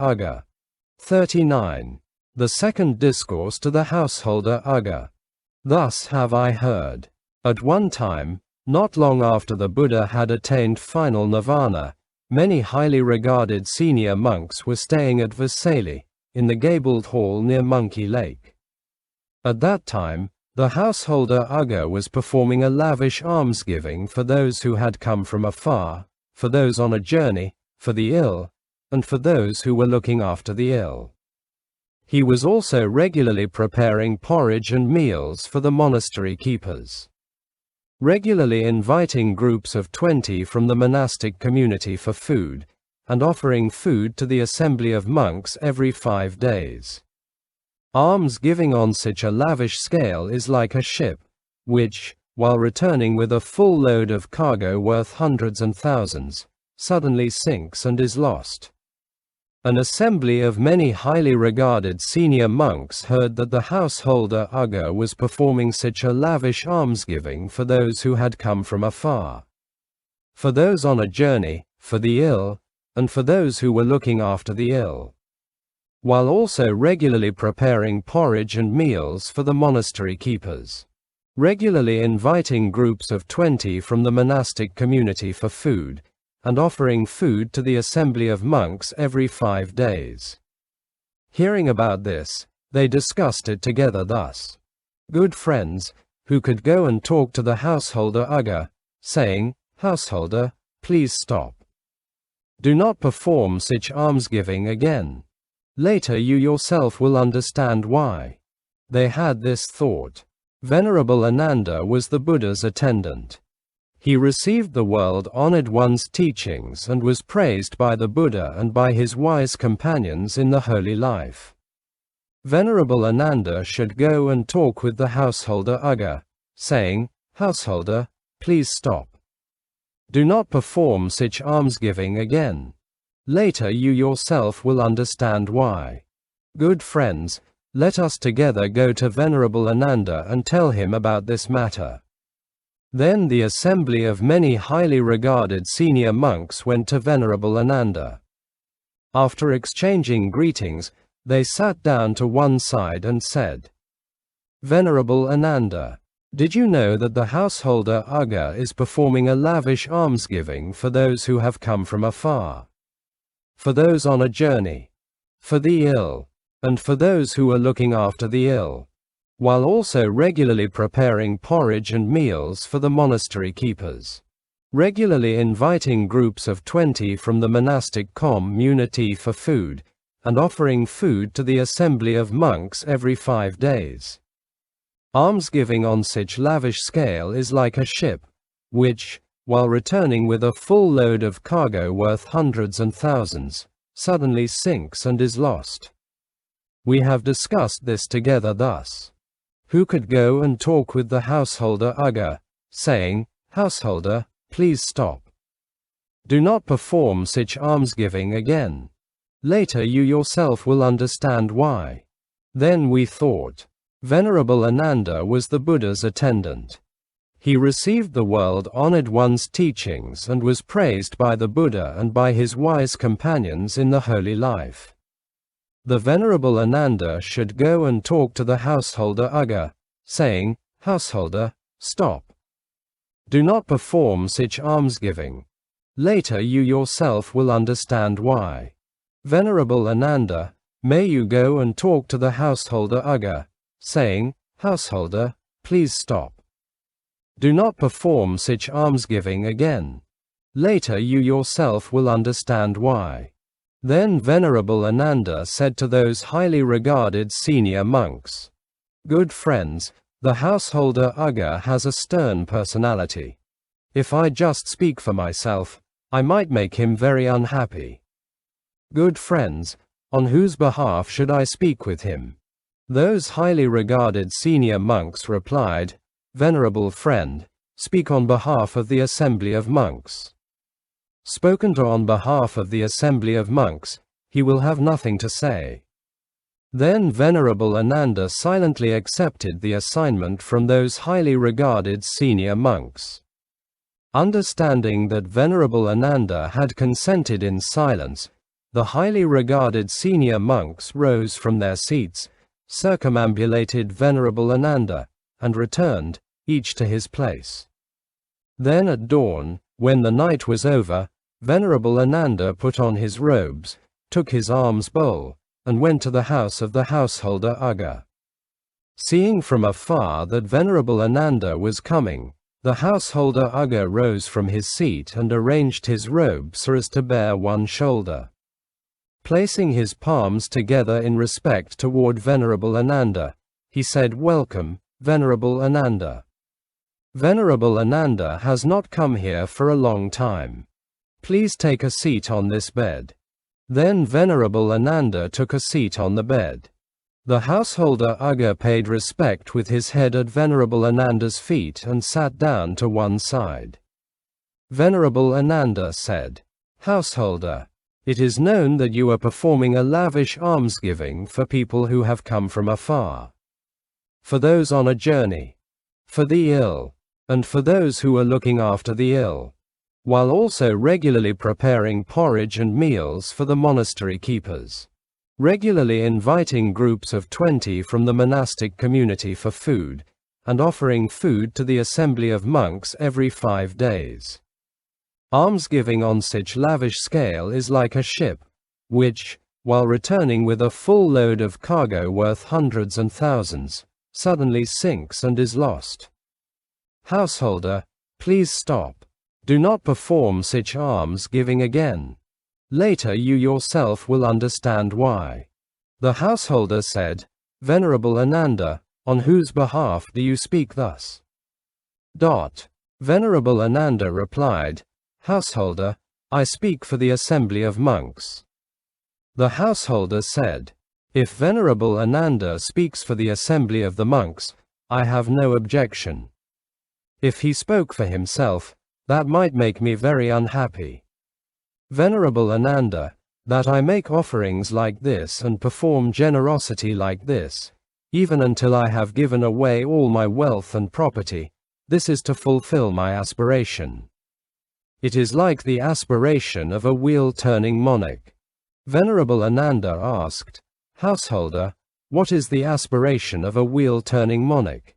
Ugga. 39. The second discourse to the householder Ugga. Thus have I heard. At one time, not long after the Buddha had attained final nirvana, many highly regarded senior monks were staying at Vesali, in the gabled hall near Monkey Lake. At that time, the householder Ugga was performing a lavish almsgiving for those who had come from afar, for those on a journey, for the ill, and for those who were looking after the ill. He was also regularly preparing porridge and meals for the monastery keepers, regularly inviting groups of 20 from the monastic community for food, and offering food to the assembly of monks every 5 days. Alms-giving on such a lavish scale is like a ship, which, while returning with a full load of cargo worth hundreds and thousands, suddenly sinks and is lost. An assembly of many highly regarded senior monks heard that the householder Ugga was performing such a lavish almsgiving for those who had come from afar, for those on a journey, for the ill, and for those who were looking after the ill, while also regularly preparing porridge and meals for the monastery keepers, regularly inviting groups of 20 from the monastic community for food, and offering food to the assembly of monks every 5 days. Hearing about this, they discussed it together thus. Good friends, who could go and talk to the householder Ugga, saying, "Householder, please stop. Do not perform such almsgiving again. Later you yourself will understand why." They had this thought. Venerable Ananda was the Buddha's attendant. He received the world-honored one's teachings and was praised by the Buddha and by his wise companions in the holy life. Venerable Ananda should go and talk with the householder Ugga, saying, "Householder, please stop. Do not perform such almsgiving again. Later you yourself will understand why. Good friends, let us together go to Venerable Ananda and tell him about this matter." Then the assembly of many highly regarded senior monks went to Venerable Ananda. After exchanging greetings, they sat down to one side and said, "Venerable Ananda, did you know that the householder Ugga is performing a lavish almsgiving for those who have come from afar, for those on a journey, for the ill, and for those who are looking after the ill, while also regularly preparing porridge and meals for the monastery keepers, regularly inviting groups of 20 from the monastic community for food, and offering food to the assembly of monks every 5 days. Almsgiving on such lavish scale is like a ship, which, while returning with a full load of cargo worth hundreds and thousands, suddenly sinks and is lost." We have discussed this together thus. Who could go and talk with the householder Ugga, saying, "Householder, please stop. Do not perform such almsgiving again. Later you yourself will understand why." Then we thought, Venerable Ananda was the Buddha's attendant. He received the world-honored one's teachings and was praised by the Buddha and by his wise companions in the holy life. The Venerable Ananda should go and talk to the householder Ugga, saying, "Householder, stop. Do not perform such almsgiving. Later you yourself will understand why." Venerable Ananda, may you go and talk to the householder Ugga, saying, "Householder, please stop. Do not perform such almsgiving again. Later you yourself will understand why." Then Venerable Ananda said to those highly regarded senior monks, "Good friends, the householder Ugga has a stern personality. If I just speak for myself, I might make him very unhappy. Good friends, on whose behalf should I speak with him?" Those highly regarded senior monks replied, "Venerable friend, speak on behalf of the assembly of monks." Spoken to on behalf of the assembly of monks, he will have nothing to say. Then Venerable Ananda silently accepted the assignment from those highly regarded senior monks. Understanding that Venerable Ananda had consented in silence, The highly regarded senior monks rose from their seats, circumambulated Venerable Ananda, and returned, each to his place. Then at dawn, when the night was over, Venerable Ananda put on his robes, took his alms bowl, and went to the house of the householder Ugga. Seeing from afar that Venerable Ananda was coming, the householder Ugga rose from his seat and arranged his robe so as to bear one shoulder. Placing his palms together in respect toward Venerable Ananda, he said, "Welcome, Venerable Ananda. Venerable Ananda has not come here for a long time. Please take a seat on this bed." Then Venerable Ananda took a seat on the bed. The householder Ugga paid respect with his head at Venerable Ananda's feet and sat down to one side. Venerable Ananda said, "Householder, it is known that you are performing a lavish almsgiving for people who have come from afar, for those on a journey, for the ill, and for those who are looking after the ill, while also regularly preparing porridge and meals for the monastery keepers, regularly inviting groups of 20 from the monastic community for food, and offering food to the assembly of monks every 5 days. Almsgiving on such lavish scale is like a ship, which, while returning with a full load of cargo worth hundreds and thousands, suddenly sinks and is lost. Householder, please stop. Do not perform such almsgiving again. Later you yourself will understand why." The householder said, "Venerable Ananda, on whose behalf do you speak thus?" Venerable Ananda replied, "Householder, I speak for the assembly of monks." The householder said, "If Venerable Ananda speaks for the assembly of the monks, I have no objection. If he spoke for himself, that might make me very unhappy. Venerable Ananda, that I make offerings like this and perform generosity like this, even until I have given away all my wealth and property, this is to fulfill my aspiration. It is like the aspiration of a wheel-turning monarch." Venerable Ananda asked, "Householder, what is the aspiration of a wheel-turning monarch?"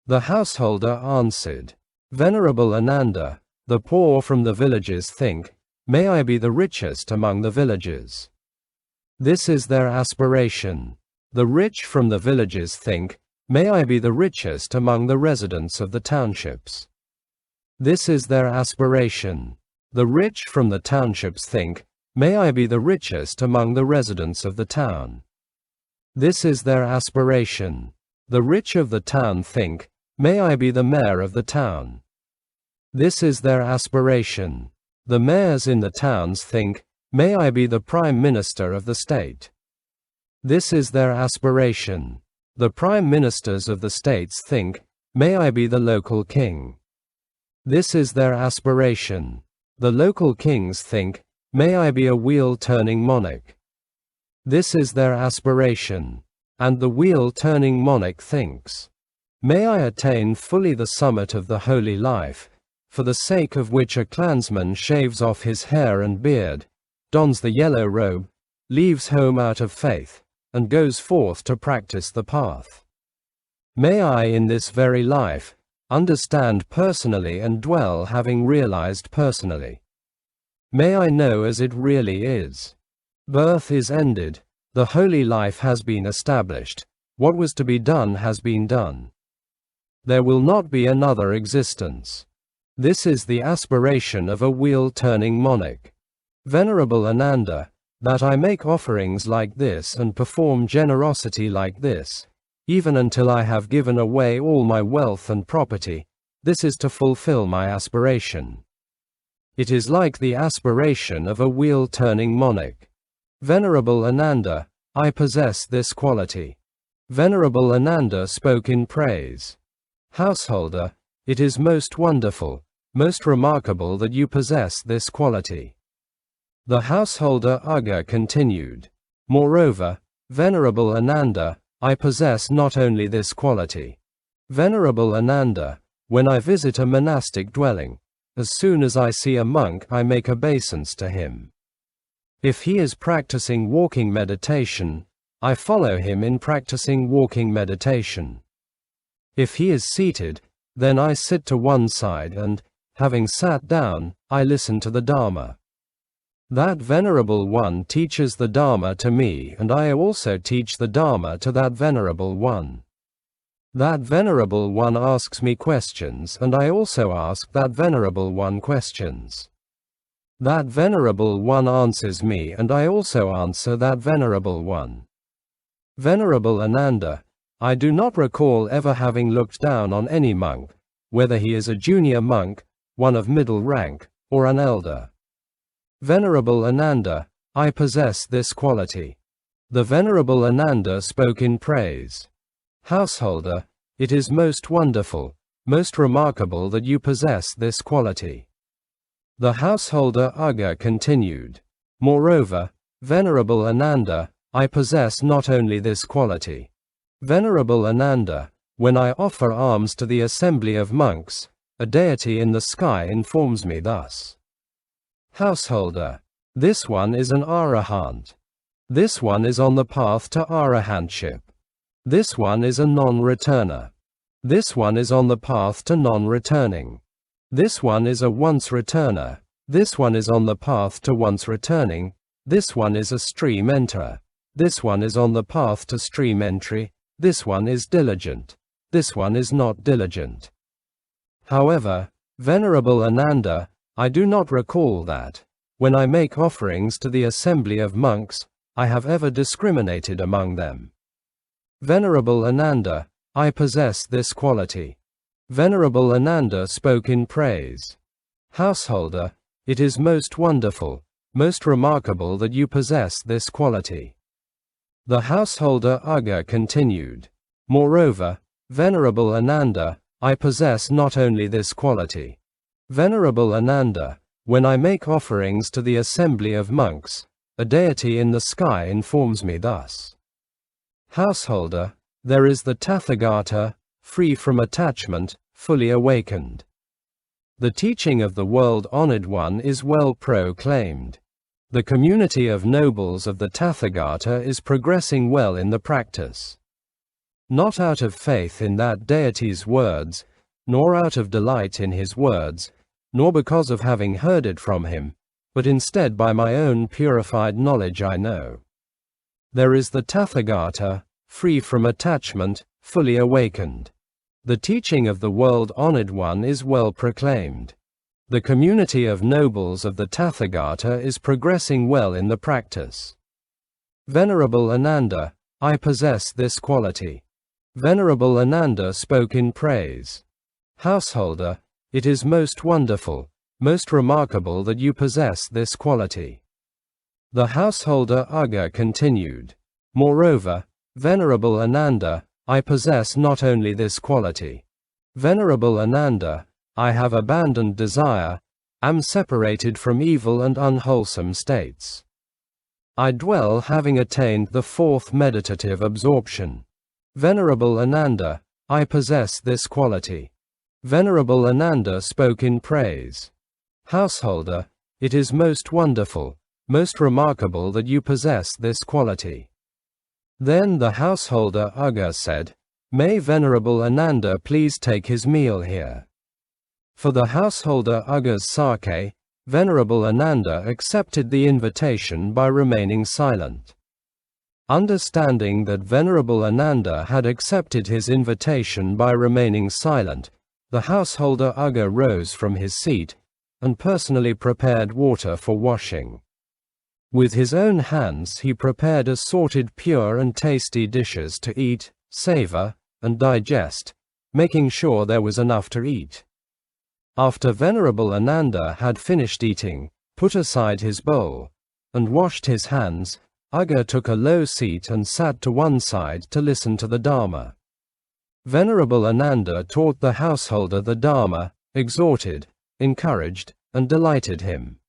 The householder answered, "Venerable Ananda, the poor from the villages think, 'May I be the richest among the villages.' This is their aspiration. The rich from the villages think, 'May I be the richest among the residents of the townships.' This is their aspiration. The rich from the townships think, 'May I be the richest among the residents of the town.' This is their aspiration. The rich of the town think, 'May I be the mayor of the town.' This is their aspiration. The mayors in the towns think, 'May I be the prime minister of the state.' This is their aspiration. The prime ministers of the states think, 'May I be the local king.' This is their aspiration. The local kings think, 'May I be a wheel-turning monarch.' This is their aspiration. And the wheel-turning monarch thinks, 'May I attain fully the summit of the holy life, for the sake of which a clansman shaves off his hair and beard, dons the yellow robe, leaves home out of faith, and goes forth to practice the path. May I in this very life understand personally and dwell having realized personally. May I know as it really is. Birth is ended, the holy life has been established, what was to be done has been done. There will not be another existence. This is the aspiration of a wheel-turning monarch. Venerable Ananda, that I make offerings like this and perform generosity like this, even until I have given away all my wealth and property, this is to fulfill my aspiration. It is like the aspiration of a wheel-turning monarch. Venerable Ananda, I possess this quality." Venerable Ananda spoke in praise. "Householder, it is most wonderful, most remarkable that you possess this quality." The householder Ugga continued, "Moreover, Venerable Ananda, I possess not only this quality. Venerable Ananda, when I visit a monastic dwelling, as soon as I see a monk I make obeisance to him. If he is practicing walking meditation, I follow him in practicing walking meditation. If he is seated, then I sit to one side and, having sat down, I listen to the Dharma. That Venerable One teaches the Dharma to me, and I also teach the Dharma to that Venerable One. That Venerable One asks me questions, and I also ask that Venerable One questions. That Venerable One answers me, and I also answer that Venerable One. Venerable Ananda, I do not recall ever having looked down on any monk, whether he is a junior monk, one of middle rank, or an elder. Venerable Ananda, I possess this quality. The Venerable Ananda spoke in praise. Householder, it is most wonderful, most remarkable that you possess this quality. The householder Ugga continued. Moreover, Venerable Ananda, I possess not only this quality. Venerable Ananda, when I offer alms to the assembly of monks, a deity in the sky informs me thus. Householder, this one is an arahant. This one is on the path to arahantship. This one is a non-returner. This one is on the path to non-returning. This one is a once-returner. This one is on the path to once-returning. This one is a stream enterer. This one is on the path to stream entry. This one is diligent. This one is not diligent. However, Venerable Ananda, I do not recall that, when I make offerings to the assembly of monks, I have ever discriminated among them. Venerable Ananda, I possess this quality. Venerable Ananda spoke in praise. Householder, it is most wonderful, most remarkable that you possess this quality. The householder Ugga continued. Moreover, Venerable Ananda, I possess not only this quality. Venerable Ananda, when I make offerings to the assembly of monks, a deity in the sky informs me thus. Householder, there is the Tathagata, free from attachment, fully awakened. The teaching of the world-honored one is well proclaimed. The community of nobles of the Tathagata is progressing well in the practice. Not out of faith in that deity's words, nor out of delight in his words, nor because of having heard it from him, but instead by my own purified knowledge I know. There is the Tathagata, free from attachment, fully awakened. The teaching of the world-honored one is well proclaimed. The community of nobles of the Tathagata is progressing well in the practice. Venerable Ananda, I possess this quality. Venerable Ananda spoke in praise. Householder, it is most wonderful, most remarkable that you possess this quality. The householder Ugga continued. Moreover, Venerable Ananda, I possess not only this quality. Venerable Ananda, I have abandoned desire, am separated from evil and unwholesome states. I dwell having attained the fourth meditative absorption. Venerable Ananda, I possess this quality. Venerable Ananda spoke in praise. Householder, it is most wonderful, most remarkable that you possess this quality. Then the householder Ugga said, May Venerable Ananda please take his meal here. For the householder Ugga's sake, Venerable Ananda accepted the invitation by remaining silent. Understanding that Venerable Ananda had accepted his invitation by remaining silent, the householder Ugga rose from his seat, and personally prepared water for washing. With his own hands he prepared assorted pure and tasty dishes to eat, savor, and digest, making sure there was enough to eat. After Venerable Ananda had finished eating, put aside his bowl, and washed his hands, Ugga took a low seat and sat to one side to listen to the Dharma. Venerable Ananda taught the householder the Dharma, exhorted, encouraged, and delighted him.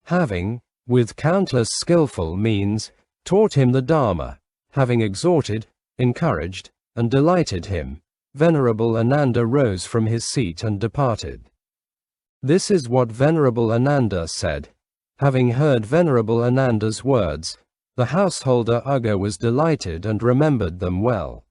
Having, with countless skillful means, taught him the Dharma, having exhorted, encouraged, and delighted him, Venerable Ananda rose from his seat and departed. This is what Venerable Ananda said. Having heard Venerable Ananda's words, the householder Ugga was delighted and remembered them well.